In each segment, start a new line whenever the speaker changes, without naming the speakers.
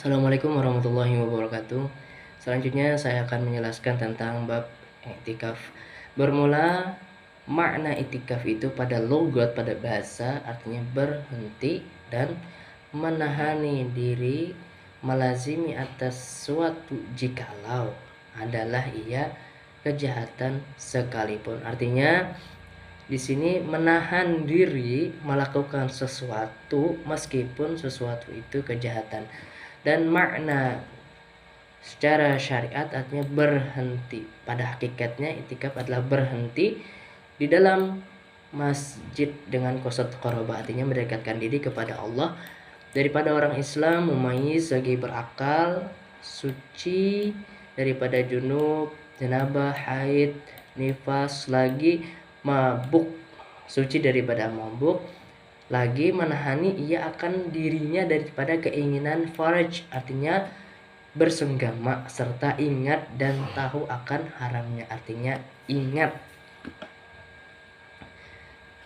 Assalamualaikum warahmatullahi wabarakatuh. Selanjutnya saya akan menjelaskan tentang bab i'tikaf. Bermula, makna i'tikaf itu pada logat, pada bahasa artinya berhenti dan menahani diri melazimi atas suatu jikalau adalah ia kejahatan sekalipun. Artinya di sini menahan diri melakukan sesuatu meskipun sesuatu itu kejahatan. Dan makna secara syariat artinya berhenti. Pada hakikatnya i'tikaf adalah berhenti di dalam masjid dengan qasad qarabah, artinya mendekatkan diri kepada Allah daripada orang Islam, mumayyiz lagi berakal, suci daripada junub, janabah, haid, nifas, lagi mabuk, suci daripada mabuk, lagi menahani ia akan dirinya daripada keinginan faraj, artinya bersenggama serta ingat dan tahu akan haramnya, artinya ingat.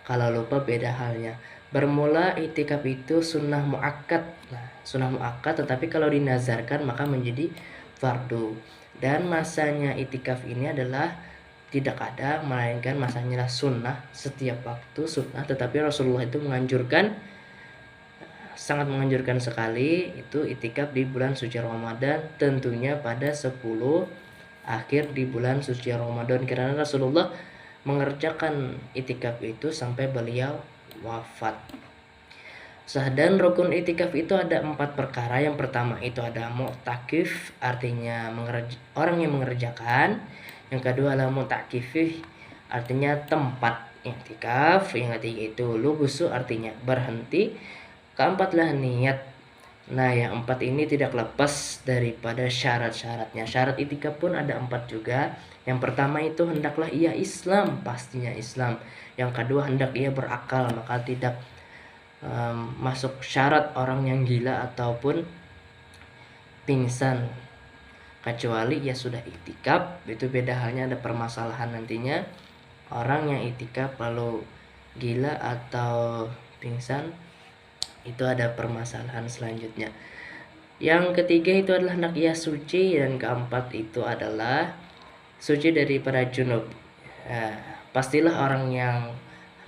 Kalau lupa beda halnya. Bermula i'tikaf itu sunnah muakkad. Nah, sunnah muakkad tetapi kalau dinazarkan maka menjadi fardu. Dan masanya i'tikaf ini adalah tidak ada, melainkan masanya sunnah, setiap waktu sunnah, tetapi Rasulullah itu menganjurkan, sangat menganjurkan sekali itu i'tikaf di bulan suci Ramadan, tentunya pada 10 akhir di bulan suci Ramadan, karena Rasulullah mengerjakan i'tikaf itu sampai beliau wafat. Dan rukun i'tikaf itu ada 4 perkara. Yang pertama itu ada mu'takif, artinya orang yang mengerjakan. Yang kedua adalah mu'takifih, artinya tempat i'tikaf. Yang ketiga itu lubusu, artinya berhenti. Keempat adalah niat. Nah, yang 4 ini tidak lepas daripada syarat-syaratnya. Syarat i'tikaf pun ada 4 juga. Yang pertama itu hendaklah ia Islam, pastinya Islam. Yang kedua hendak ia berakal, maka tidak masuk syarat orang yang gila ataupun pingsan, kecuali ia sudah i'tikaf. Itu beda halnya, ada permasalahan nantinya. Orang yang i'tikaf lalu gila atau pingsan, itu ada permasalahan selanjutnya. Yang ketiga itu adalah hendak ia suci, dan keempat itu adalah suci daripada junub. Pastilah orang yang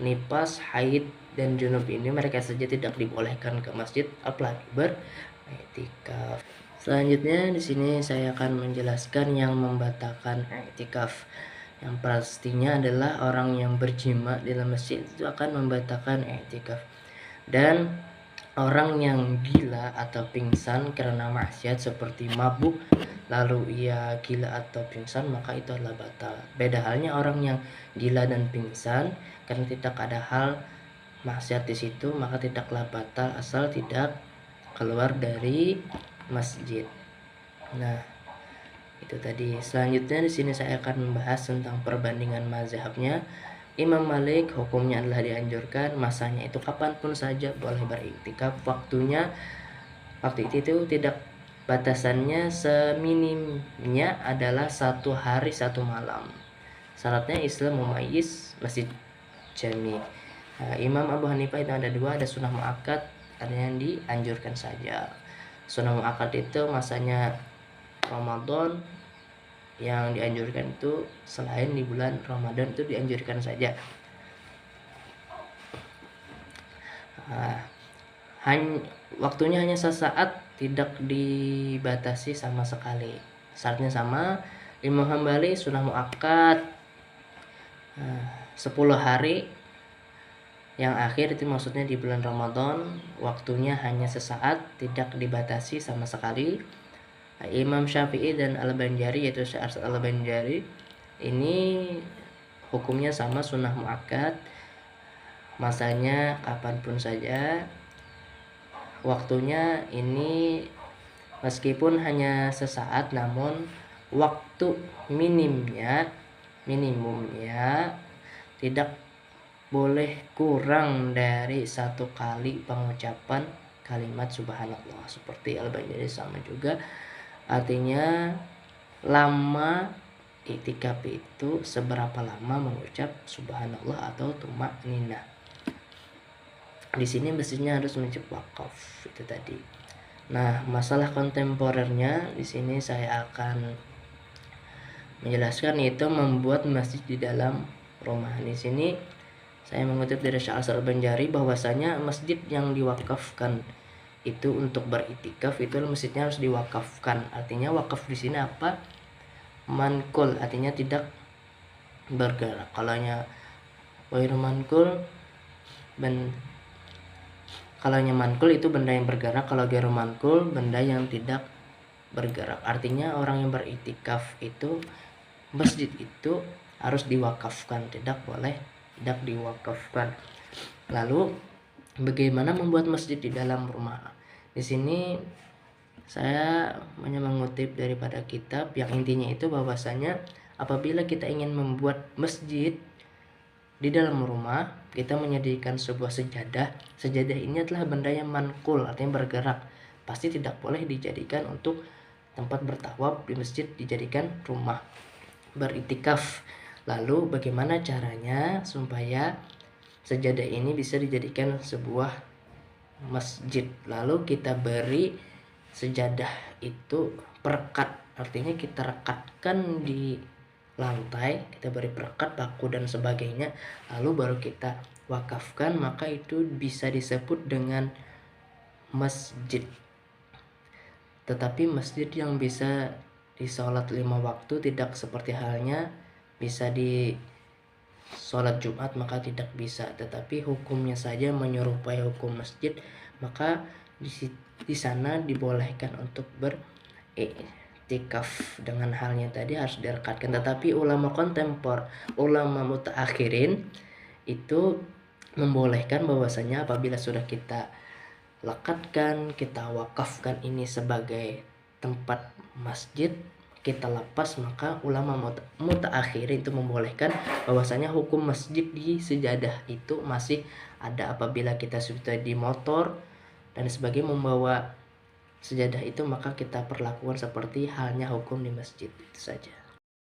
nifas, haid, dan junub ini mereka saja tidak dibolehkan ke masjid, apalagi beriktikaf. Selanjutnya di sini saya akan menjelaskan yang membatalkan i'tikaf. Yang pastinya adalah orang yang berjima di dalam masjid itu akan membatalkan i'tikaf. Dan orang yang gila atau pingsan karena maksiat seperti mabuk lalu ia gila atau pingsan, maka itu adalah batal. Beda halnya orang yang gila dan pingsan karena tidak ada hal maksiat di situ, maka tidaklah batal asal tidak keluar dari masjid. Nah, itu tadi. Selanjutnya di sini saya akan membahas tentang perbandingan mazhabnya. Imam Malik hukumnya adalah dianjurkan, masanya itu kapanpun saja boleh beriktikaf. Waktu itu tidak, batasannya seminimnya adalah 1 hari 1 malam. Syaratnya Islam mumayyiz masjid jami. Imam Abu Hanifah itu ada 2, ada sunnah muakkad, ada yang dianjurkan saja. Sunnah muakkad itu masanya Ramadan, yang dianjurkan itu selain di bulan Ramadan itu dianjurkan saja. Waktunya hanya sesaat, tidak dibatasi sama sekali. Syaratnya sama. Imam Hambali sunnah muakkad 10 hari yang akhir itu maksudnya di bulan Ramadan, waktunya hanya sesaat, tidak dibatasi sama sekali. Imam Syafi'i dan Al-Banjari, yaitu Syekh Al-Banjari, ini hukumnya sama, sunnah muakkad, masanya kapanpun saja. Waktunya ini meskipun hanya sesaat, namun waktu minimumnya tidak boleh kurang dari 1 kali pengucapan kalimat subhanallah. Seperti Al-Banjari sama juga, artinya lama i'tikaf itu seberapa lama mengucap subhanallah atau tumakninah. Di sini mestinya harus mencep wakaf itu tadi. Nah, masalah kontemporernya di sini saya akan menjelaskan, yaitu membuat masjid di dalam rumah. Di sini saya mengutip dari Syekh Al-Banjari bahwasanya masjid yang diwakafkan itu untuk beritikaf itu masjidnya harus diwakafkan. Artinya wakaf di sini apa? Mankul, artinya tidak bergerak. Kalaunya wairu mankul, kalaunya mankul itu benda yang bergerak, kalau gairu mankul benda yang tidak bergerak. Artinya orang yang beritikaf itu masjid itu harus diwakafkan, tidak boleh tidak diwakafkan. Lalu bagaimana membuat masjid di dalam rumah? Di sini saya hanya mengutip daripada kitab yang intinya itu bahwasanya apabila kita ingin membuat masjid di dalam rumah, kita menyediakan sebuah sejadah. Sejadah ini adalah benda yang mankul, artinya bergerak. Pasti tidak boleh dijadikan untuk tempat bertawaf di masjid, dijadikan rumah beritikaf. Lalu bagaimana caranya supaya sejadah ini bisa dijadikan sebuah masjid? Lalu kita beri sejadah itu perekat, artinya kita rekatkan di lantai, kita beri perekat, paku dan sebagainya, lalu baru kita wakafkan, maka itu bisa disebut dengan masjid. Tetapi masjid yang bisa disolat 5 waktu tidak seperti halnya bisa di sholat Jumat, maka tidak bisa. Tetapi hukumnya saja menyerupai hukum masjid, maka di sana dibolehkan untuk beriktikaf. Dengan halnya tadi harus direkatkan. Tetapi ulama kontemporer, ulama mutaakhirin itu membolehkan bahwasanya apabila sudah kita lekatkan, kita wakafkan ini sebagai tempat masjid, kita lepas, maka ulama mutaakhirin itu membolehkan bahwasanya hukum masjid di sejadah itu masih ada apabila kita sudah di motor dan sebagai membawa sejadah itu, maka kita perlakukan seperti halnya hukum di masjid. Itu saja.